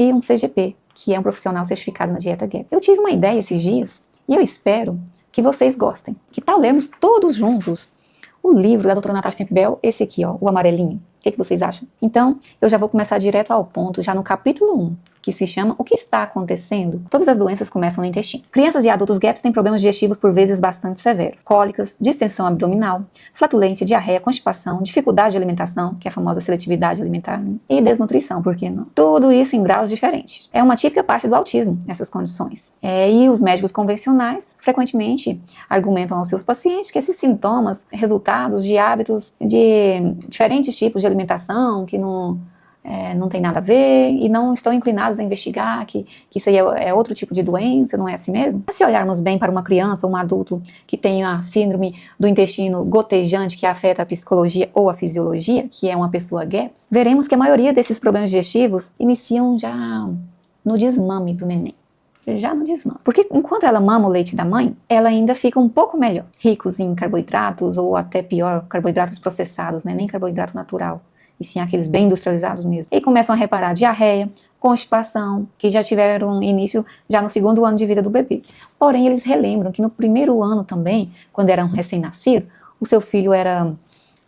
e um CGP, que é um profissional certificado na dieta GAPS. Eu tive uma ideia esses dias e eu espero que vocês gostem. Que tal lermos todos juntos o livro da doutora Natasha Campbell, esse aqui, ó, o amarelinho? O que vocês acham? Então, eu já vou começar direto ao ponto, já no capítulo 1, que se chama O que está acontecendo? Todas as doenças começam no intestino. Crianças e adultos GAPS têm problemas digestivos por vezes bastante severos. Cólicas, distensão abdominal, flatulência, diarreia, constipação, dificuldade de alimentação, que é a famosa seletividade alimentar, né? E desnutrição, por que não? Tudo isso em graus diferentes. É uma típica parte do autismo, essas condições. E os médicos convencionais, frequentemente, argumentam aos seus pacientes que esses sintomas são resultados de hábitos de diferentes tipos de alimentação, que não tem nada a ver e não estão inclinados a investigar que isso aí é outro tipo de doença, não é assim mesmo? Se olharmos bem para uma criança ou um adulto que tem a síndrome do intestino gotejante que afeta a psicologia ou a fisiologia, que é uma pessoa GAPS, veremos que a maioria desses problemas digestivos iniciam já no desmame do neném. Já no desmame. Porque enquanto ela mama o leite da mãe, ela ainda fica um pouco melhor. Ricos em carboidratos ou até pior, carboidratos processados, né? Nem carboidrato natural. E sim aqueles bem industrializados mesmo. E começam a reparar diarreia, constipação, que já tiveram início já no 2º ano de vida do bebê. Porém, eles relembram que no 1º ano também, quando era um recém-nascido, o seu filho era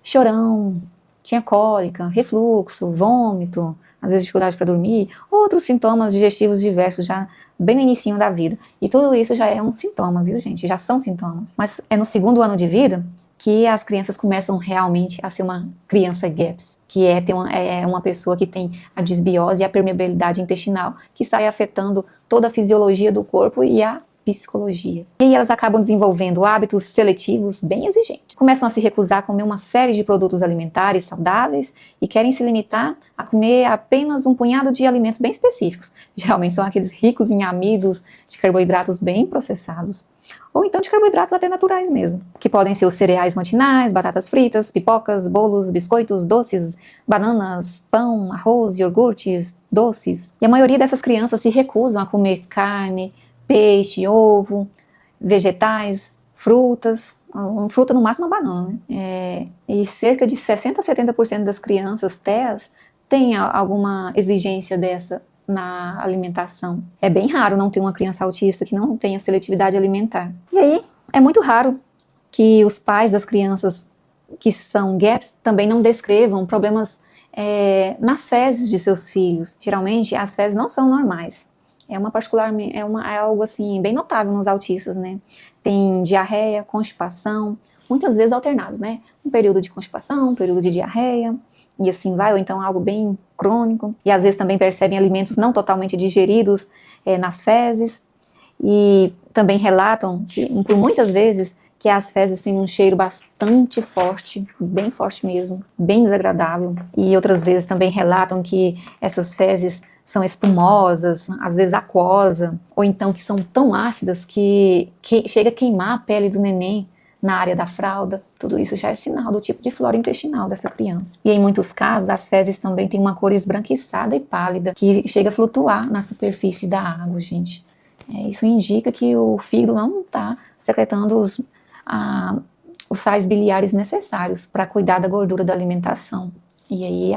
chorão, tinha cólica, refluxo, vômito, às vezes dificuldade para dormir, outros sintomas digestivos diversos já bem no inicinho da vida. E tudo isso já é um sintoma, viu, gente? Já são sintomas. Mas é no 2º ano de vida que as crianças começam realmente a ser uma criança GAPS, que é uma pessoa que tem a disbiose e a permeabilidade intestinal, que está afetando toda a fisiologia do corpo e a psicologia. E aí elas acabam desenvolvendo hábitos seletivos bem exigentes. Começam a se recusar a comer uma série de produtos alimentares saudáveis e querem se limitar a comer apenas um punhado de alimentos bem específicos. Geralmente são aqueles ricos em amidos de carboidratos bem processados. Ou então de carboidratos até naturais mesmo, que podem ser os cereais matinais, batatas fritas, pipocas, bolos, biscoitos, doces, bananas, pão, arroz, iogurtes, doces. E a maioria dessas crianças se recusam a comer carne, peixe, ovo, vegetais, frutas, fruta no máximo uma banana, né? E cerca de 60 a 70% das crianças TEAs têm alguma exigência dessa na alimentação. É bem raro não ter uma criança autista que não tenha seletividade alimentar. E aí, é muito raro que os pais das crianças que são GAPS também não descrevam problemas nas fezes de seus filhos. Geralmente, as fezes não são normais. É algo assim, bem notável nos autistas, né? Tem diarreia, constipação, muitas vezes alternado, né? Um período de constipação, um período de diarreia, e assim vai, ou então algo bem crônico. E às vezes também percebem alimentos não totalmente digeridos nas fezes. E também relatam, que por muitas vezes, que as fezes têm um cheiro bastante forte, bem forte mesmo, bem desagradável. E outras vezes também relatam que essas fezes são espumosas, às vezes aquosa, ou então que são tão ácidas que chega a queimar a pele do neném na área da fralda. Tudo isso já é sinal do tipo de flora intestinal dessa criança. E em muitos casos, as fezes também têm uma cor esbranquiçada e pálida, que chega a flutuar na superfície da água, gente. Isso indica que o fígado não está secretando os sais biliares necessários para cuidar da gordura da alimentação. E aí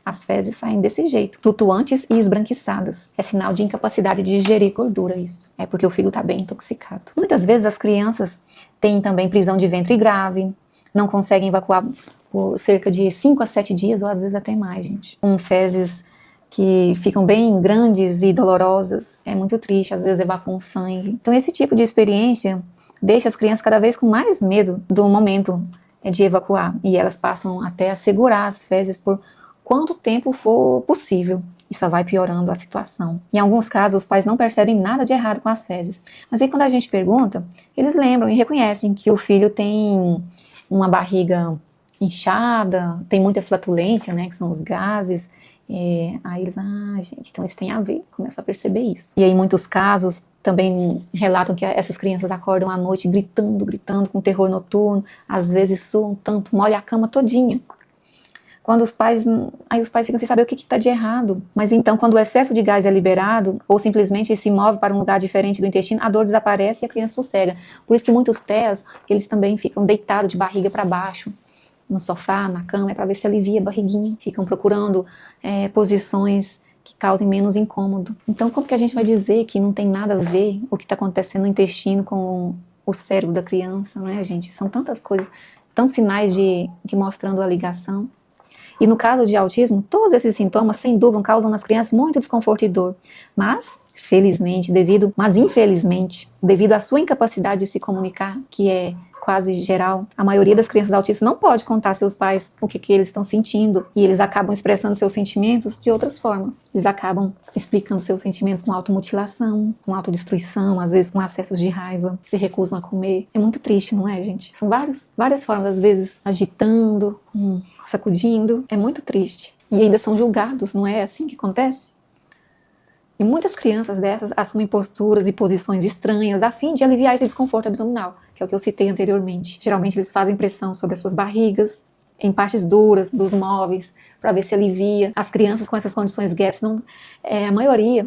as fezes saem desse jeito, flutuantes e esbranquiçadas. É sinal de incapacidade de digerir gordura isso. É porque o fígado está bem intoxicado. Muitas vezes as crianças têm também prisão de ventre grave, não conseguem evacuar por cerca de 5 a 7 dias, ou às vezes até mais, gente. Com fezes que ficam bem grandes e dolorosas. É muito triste, às vezes evacuam sangue. Então esse tipo de experiência deixa as crianças cada vez com mais medo do momento de evacuar, e elas passam até a segurar as fezes por quanto tempo for possível. E só vai piorando a situação. Em alguns casos, os pais não percebem nada de errado com as fezes. Mas aí quando a gente pergunta, eles lembram e reconhecem que o filho tem uma barriga inchada, tem muita flatulência, né, que são os gases. Aí eles, gente, então isso tem a ver, começam a perceber isso. E aí em muitos casos também relatam que essas crianças acordam à noite gritando com terror noturno, às vezes suam tanto, molham a cama todinha. Quando os pais ficam sem saber o que está de errado. Mas então, quando o excesso de gás é liberado, ou simplesmente se move para um lugar diferente do intestino, a dor desaparece e a criança sossega. Por isso que muitos TEAs, eles também ficam deitados de barriga para baixo, no sofá, na cama, para ver se alivia a barriguinha. Ficam procurando posições que causem menos incômodo. Então, como que a gente vai dizer que não tem nada a ver o que está acontecendo no intestino com o cérebro da criança, né, gente? São tantas coisas, tantos sinais que mostrando a ligação. E no caso de autismo, todos esses sintomas, sem dúvida, causam nas crianças muito desconforto e dor. Mas, infelizmente, devido à sua incapacidade de se comunicar, que é quase geral, a maioria das crianças autistas não pode contar aos seus pais o que eles estão sentindo, e eles acabam expressando seus sentimentos de outras formas. Eles acabam explicando seus sentimentos com automutilação, com autodestruição, às vezes com acessos de raiva, que se recusam a comer. É muito triste, não é, gente? São várias formas, às vezes agitando, sacudindo. É muito triste. E ainda são julgados, não é assim que acontece? E muitas crianças dessas assumem posturas e posições estranhas a fim de aliviar esse desconforto abdominal, que é o que eu citei anteriormente. Geralmente eles fazem pressão sobre as suas barrigas, em partes duras dos móveis, para ver se alivia. As crianças com essas condições GAPS, a maioria,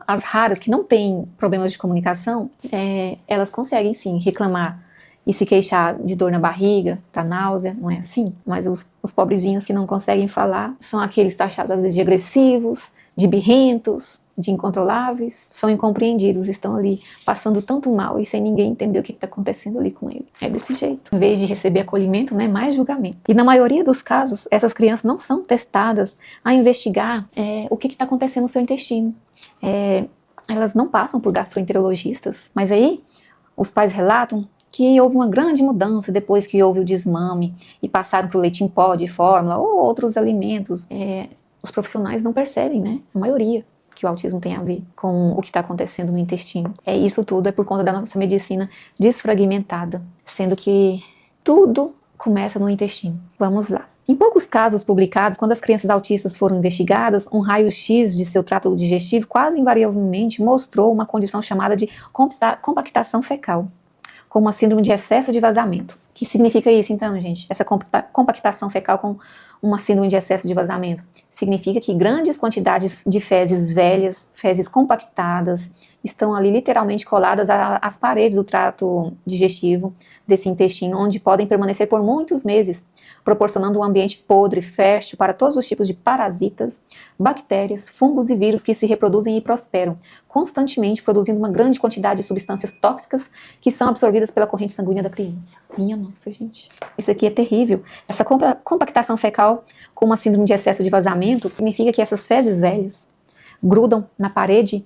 as raras que não têm problemas de comunicação, elas conseguem sim reclamar e se queixar de dor na barriga, da náusea, não é assim? Mas os pobrezinhos que não conseguem falar são aqueles taxados às vezes de agressivos, de birrentos, de incontroláveis, são incompreendidos, estão ali passando tanto mal e sem ninguém entender o que está acontecendo ali com ele. É desse jeito. Em vez de receber acolhimento, né, mais julgamento. E na maioria dos casos, essas crianças não são testadas a investigar o que está acontecendo no seu intestino. Elas não passam por gastroenterologistas, mas aí os pais relatam que houve uma grande mudança depois que houve o desmame e passaram para o leite em pó de fórmula ou outros alimentos. Os profissionais não percebem, né? A maioria, que o autismo tem a ver com o que está acontecendo no intestino. Isso tudo é por conta da nossa medicina desfragmentada, sendo que tudo começa no intestino. Vamos lá. Em poucos casos publicados, quando as crianças autistas foram investigadas, um raio-x de seu trato digestivo quase invariavelmente mostrou uma condição chamada de compactação fecal, como uma síndrome de excesso de vazamento. O que significa isso, então, gente? Essa compactação fecal com uma síndrome de excesso de vazamento significa que grandes quantidades de fezes velhas, fezes compactadas, estão ali literalmente coladas às paredes do trato digestivo desse intestino, onde podem permanecer por muitos meses, proporcionando um ambiente podre, fértil para todos os tipos de parasitas, bactérias, fungos e vírus que se reproduzem e prosperam, constantemente produzindo uma grande quantidade de substâncias tóxicas que são absorvidas pela corrente sanguínea da criança. Minha nossa, gente. Isso aqui é terrível. Essa compactação fecal com uma síndrome de excesso de vazamento significa que essas fezes velhas grudam na parede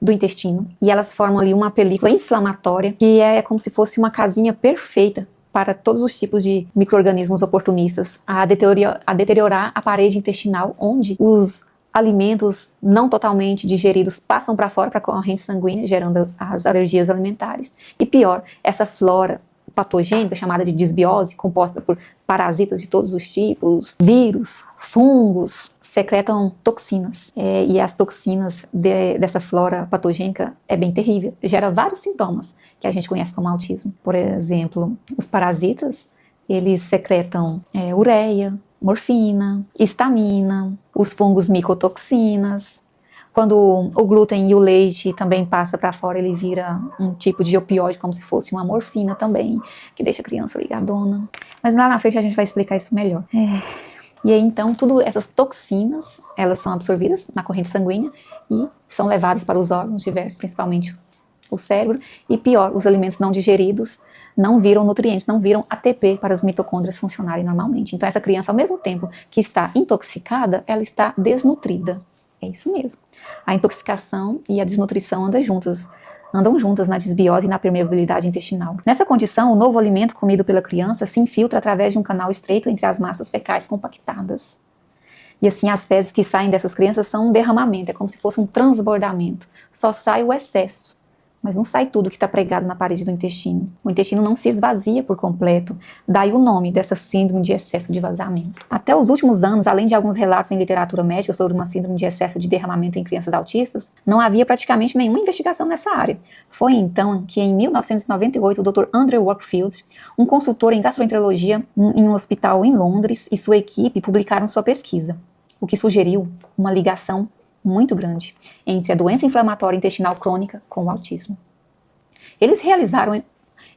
do intestino e elas formam ali uma película inflamatória que é como se fosse uma casinha perfeita para todos os tipos de micro-organismos oportunistas a deteriorar a parede intestinal, onde os alimentos não totalmente digeridos passam para fora, para a corrente sanguínea, gerando as alergias alimentares. E pior, essa flora patogênica, chamada de disbiose, composta por parasitas de todos os tipos, vírus, fungos, secretam toxinas. E as toxinas dessa flora patogênica é bem terrível. Gera vários sintomas que a gente conhece como autismo. Por exemplo, os parasitas, eles secretam ureia, morfina, histamina, os fungos micotoxinas. Quando o glúten e o leite também passa para fora, ele vira um tipo de opioide, como se fosse uma morfina também, que deixa a criança ligadona. Mas lá na frente a gente vai explicar isso melhor. E aí, então, todas essas toxinas, elas são absorvidas na corrente sanguínea e são levadas para os órgãos diversos, principalmente o cérebro. E pior, os alimentos não digeridos não viram nutrientes, não viram ATP para as mitocôndrias funcionarem normalmente. Então, essa criança, ao mesmo tempo que está intoxicada, ela está desnutrida. É isso mesmo. A intoxicação e a desnutrição andam juntas na desbiose e na permeabilidade intestinal. Nessa condição, o novo alimento comido pela criança se infiltra através de um canal estreito entre as massas fecais compactadas. E assim, as fezes que saem dessas crianças são um derramamento, é como se fosse um transbordamento. Só sai o excesso, mas não sai tudo que está pregado na parede do intestino. O intestino não se esvazia por completo, daí o nome dessa síndrome de excesso de vazamento. Até os últimos anos, além de alguns relatos em literatura médica sobre uma síndrome de excesso de derramamento em crianças autistas, não havia praticamente nenhuma investigação nessa área. Foi então que em 1998 o Dr. Andrew Wakefield, um consultor em gastroenterologia em um hospital em Londres, e sua equipe publicaram sua pesquisa, o que sugeriu uma ligação muito grande entre a doença inflamatória intestinal crônica com o autismo. Eles realizaram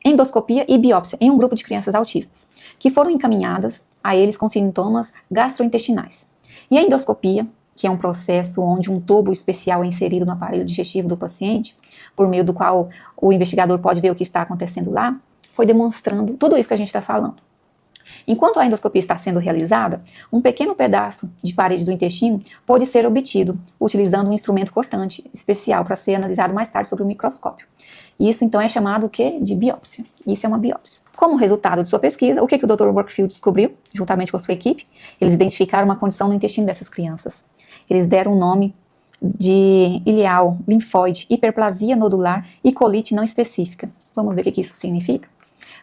endoscopia e biópsia em um grupo de crianças autistas, que foram encaminhadas a eles com sintomas gastrointestinais. E a endoscopia que é um processo onde um tubo especial é inserido no aparelho digestivo do paciente, por meio do qual o investigador pode ver o que está acontecendo lá, foi demonstrando tudo isso que a gente está falando. Enquanto a endoscopia está sendo realizada, um pequeno pedaço de parede do intestino pode ser obtido utilizando um instrumento cortante especial para ser analisado mais tarde sob o microscópio. Isso então é chamado o quê? De biópsia. Isso é uma biópsia. Como resultado de sua pesquisa, o que o Dr. Wakefield descobriu, juntamente com a sua equipe? Eles identificaram uma condição no intestino dessas crianças. Eles deram o nome de ileal, linfóide, hiperplasia nodular e colite não específica. Vamos ver o que isso significa?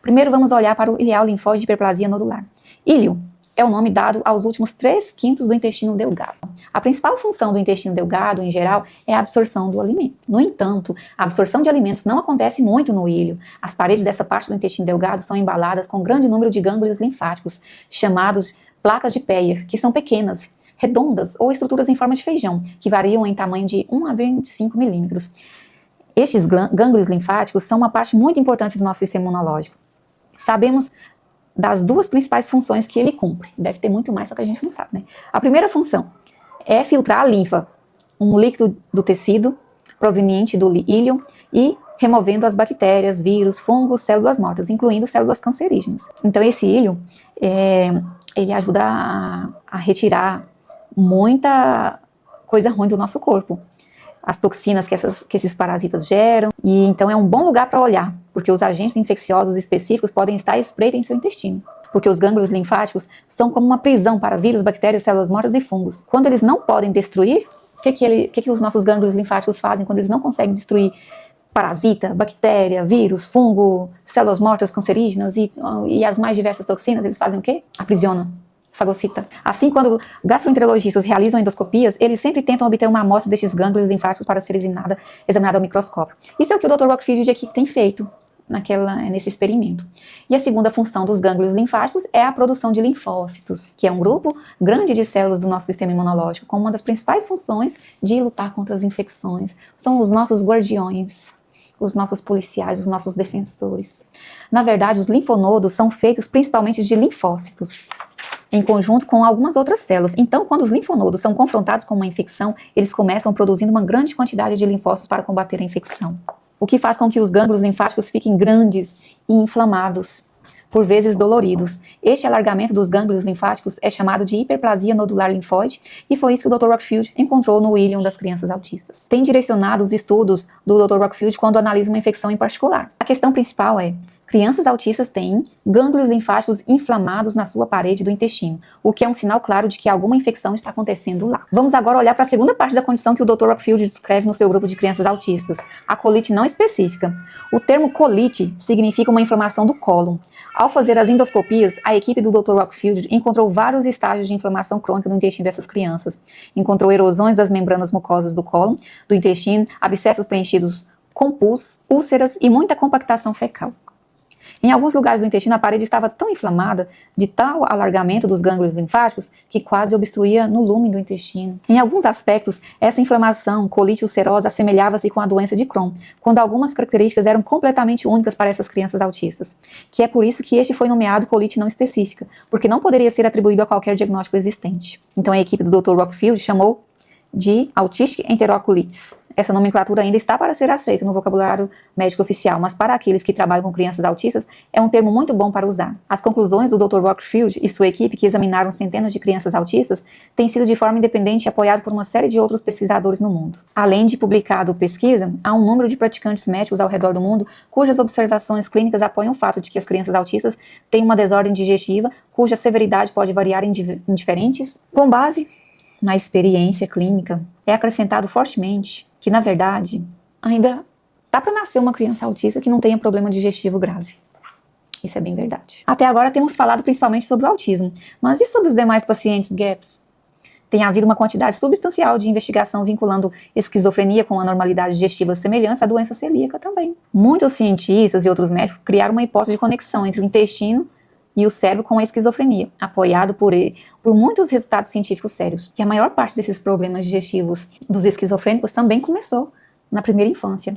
Primeiro vamos olhar para o ileal, linfóide e hiperplasia nodular. Íleo é o nome dado aos últimos 3/5 do intestino delgado. A principal função do intestino delgado, em geral, é a absorção do alimento. No entanto, a absorção de alimentos não acontece muito no íleo. As paredes dessa parte do intestino delgado são embaladas com um grande número de gânglios linfáticos, chamados placas de Peyer, que são pequenas, redondas ou estruturas em forma de feijão, que variam em tamanho de 1 a 25 milímetros. Estes gânglios linfáticos são uma parte muito importante do nosso sistema imunológico. Sabemos das duas principais funções que ele cumpre. Deve ter muito mais, só que a gente não sabe, né? A primeira função é filtrar a linfa, um líquido do tecido proveniente do íleo e removendo as bactérias, vírus, fungos, células mortas, incluindo células cancerígenas. Então esse íleo, ele ajuda a retirar muita coisa ruim do nosso corpo. As toxinas que esses parasitas geram, e então é um bom lugar para olhar, porque os agentes infecciosos específicos podem estar espreita em seu intestino, porque os gânglios linfáticos são como uma prisão para vírus, bactérias, células mortas e fungos. Quando eles não podem destruir, o que os nossos gânglios linfáticos fazem quando eles não conseguem destruir parasita, bactéria, vírus, fungo, células mortas cancerígenas e as mais diversas toxinas? Eles fazem o quê? Aprisionam. Fagocita. Assim, quando gastroenterologistas realizam endoscopias, eles sempre tentam obter uma amostra destes gânglios linfáticos para ser examinada ao microscópio. Isso é o que o Dr. Wakefield e a equipe tem feito nesse experimento. E a segunda função dos gânglios linfáticos é a produção de linfócitos, que é um grupo grande de células do nosso sistema imunológico, com uma das principais funções de lutar contra as infecções. São os nossos guardiões, os nossos policiais, os nossos defensores. Na verdade, os linfonodos são feitos principalmente de linfócitos, em conjunto com algumas outras células. Então, quando os linfonodos são confrontados com uma infecção, eles começam produzindo uma grande quantidade de linfócitos para combater a infecção, o que faz com que os gânglios linfáticos fiquem grandes e inflamados, por vezes doloridos. Este alargamento dos gânglios linfáticos é chamado de hiperplasia nodular linfóide, e foi isso que o Dr. Wakefield encontrou no íleon das crianças autistas. Tem direcionado os estudos do Dr. Wakefield quando analisa uma infecção em particular. A questão principal é: crianças autistas têm gânglios linfáticos inflamados na sua parede do intestino, o que é um sinal claro de que alguma infecção está acontecendo lá. Vamos agora olhar para a segunda parte da condição que o Dr. Wakefield descreve no seu grupo de crianças autistas, a colite não específica. O termo colite significa uma inflamação do cólon. Ao fazer as endoscopias, a equipe do Dr. Wakefield encontrou vários estágios de inflamação crônica no intestino dessas crianças. Encontrou erosões das membranas mucosas do cólon, do intestino, abscessos preenchidos com pus, úlceras e muita compactação fecal. Em alguns lugares do intestino, a parede estava tão inflamada, de tal alargamento dos gânglios linfáticos, que quase obstruía no lumen do intestino. Em alguns aspectos, essa inflamação, colite ulcerosa, assemelhava-se com a doença de Crohn, quando algumas características eram completamente únicas para essas crianças autistas, que é por isso que este foi nomeado colite não específica, porque não poderia ser atribuído a qualquer diagnóstico existente. Então a equipe do Dr. Wakefield chamou de Autistic Enterocolitis. Essa nomenclatura ainda está para ser aceita no vocabulário médico oficial, mas para aqueles que trabalham com crianças autistas é um termo muito bom para usar. As conclusões do Dr. Wakefield e sua equipe, que examinaram centenas de crianças autistas, têm sido de forma independente e apoiado por uma série de outros pesquisadores no mundo. Além de publicado pesquisa, há um número de praticantes médicos ao redor do mundo cujas observações clínicas apoiam o fato de que as crianças autistas têm uma desordem digestiva cuja severidade pode variar em diferentes. Com base na experiência clínica, é acrescentado fortemente que, na verdade, ainda dá para nascer uma criança autista que não tenha problema digestivo grave. Isso é bem verdade. Até agora temos falado principalmente sobre o autismo, mas e sobre os demais pacientes GAPS? Tem havido uma quantidade substancial de investigação vinculando esquizofrenia com anormalidades digestivas semelhantes à doença celíaca também. Muitos cientistas e outros médicos criaram uma hipótese de conexão entre o intestino e o cérebro com a esquizofrenia, apoiado por muitos resultados científicos sérios. E a maior parte desses problemas digestivos dos esquizofrênicos também começou na primeira infância.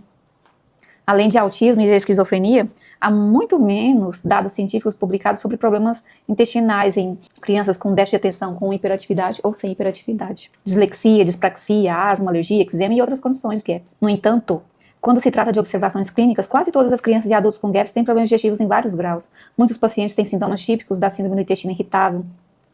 Além de autismo e esquizofrenia, há muito menos dados científicos publicados sobre problemas intestinais em crianças com déficit de atenção, com hiperatividade ou sem hiperatividade. Dislexia, dispraxia, asma, alergia, eczema e outras condições GAPS. No entanto, quando se trata de observações clínicas, quase todas as crianças e adultos com GAPS têm problemas digestivos em vários graus. Muitos pacientes têm sintomas típicos da síndrome do intestino irritável,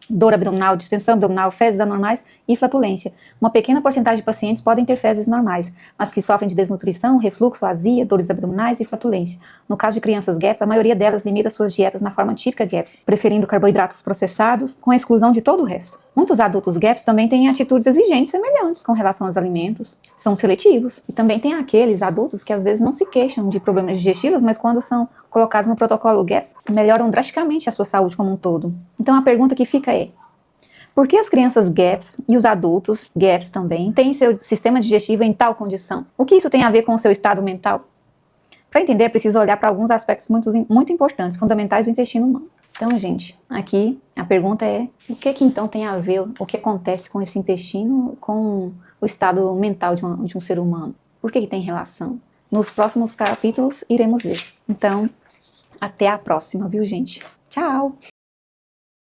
dor abdominal, distensão abdominal, fezes anormais e flatulência. Uma pequena porcentagem de pacientes podem ter fezes normais, mas que sofrem de desnutrição, refluxo, azia, dores abdominais e flatulência. No caso de crianças GAPS, a maioria delas limita suas dietas na forma típica GAPS, preferindo carboidratos processados, com a exclusão de todo o resto. Muitos adultos GAPS também têm atitudes exigentes semelhantes com relação aos alimentos, são seletivos. E também tem aqueles adultos que às vezes não se queixam de problemas digestivos, mas quando são colocados no protocolo GAPS, melhoram drasticamente a sua saúde como um todo. Então a pergunta que fica é: por que as crianças GAPS e os adultos GAPS também têm seu sistema digestivo em tal condição? O que isso tem a ver com o seu estado mental? Para entender, é preciso olhar para alguns aspectos muito importantes, fundamentais do intestino humano. Então, gente, aqui a pergunta é: o que então tem a ver, o que acontece com esse intestino, com o estado mental de um ser humano? Por que tem relação? Nos próximos capítulos iremos ver. Então, até a próxima, viu, gente? Tchau!